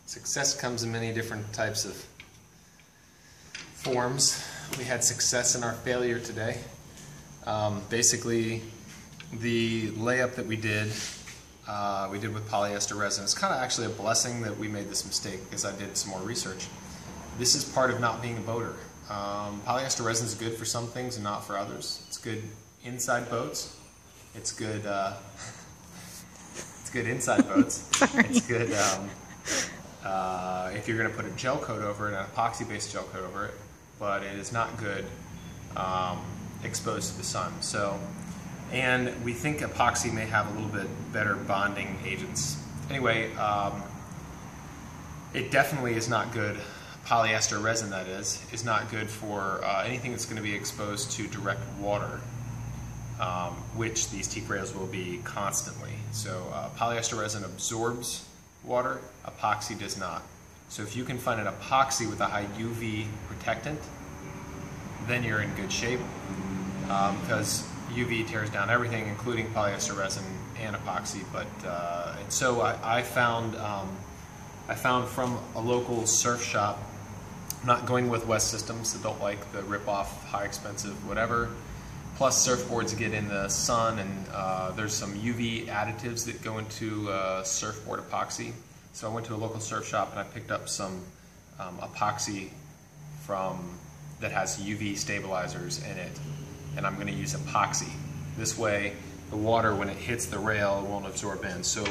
Success comes in many different types of forms. We had success in our failure today. Basically, the layup that we did with polyester resin. It's kind of actually a blessing that we made this mistake because I did some more research. This is part of not being a boater. Polyester resin is good for some things and not for others. It's good inside boats. It's good. It's good inside boats. It's good if you're going to put a gel coat over it, an epoxy-based gel coat over it. But it is not good exposed to the sun. So, and we think epoxy may have a little bit better bonding agents. Anyway, it definitely is not good. Polyester resin, that is not good for anything that's going to be exposed to direct water, which these teak rails will be constantly. So polyester resin absorbs water, epoxy does not. So if you can find an epoxy with a high UV protectant, then you're in good shape, because UV tears down everything, including polyester resin and epoxy. But and so I found from a local surf shop. I'm not going with West Systems, so don't like the rip-off, high expensive whatever. Plus surfboards get in the sun, and there's some UV additives that go into surfboard epoxy. So I went to a local surf shop and I picked up some epoxy that has UV stabilizers in it, and I'm going to use epoxy. This way the water, when it hits the rail, won't absorb in. So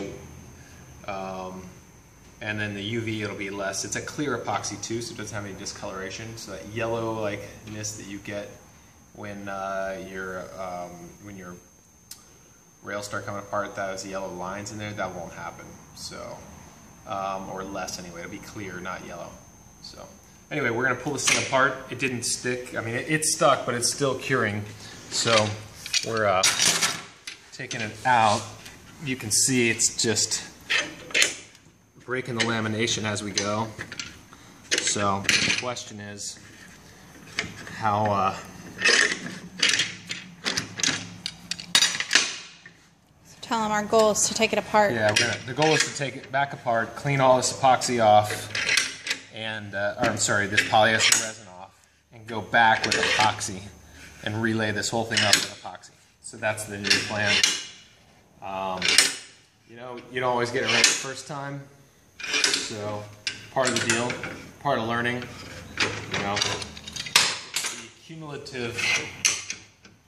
and then the UV, it'll be less. It's a clear epoxy too, so it doesn't have any discoloration. So that yellow likeness that you get when your rails start coming apart, that has yellow lines in there, that won't happen. So or less anyway. It'll be clear, not yellow. So anyway, we're gonna pull this thing apart. It didn't stick. I mean, it stuck, but it's still curing. So we're taking it out. You can see it's just breaking the lamination as we go. So the question is how tell them our goal is to take it apart. Yeah, the goal is to take it back apart, clean all this epoxy off, and this polyester resin off, and go back with epoxy and relay this whole thing up with epoxy. So that's the new plan. You know, you don't always get it right the first time. So, part of the deal, part of learning, you know, the cumulative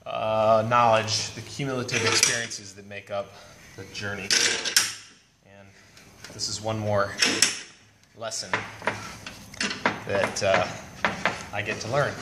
knowledge, the cumulative experiences that make up the journey. And this is one more lesson that I get to learn.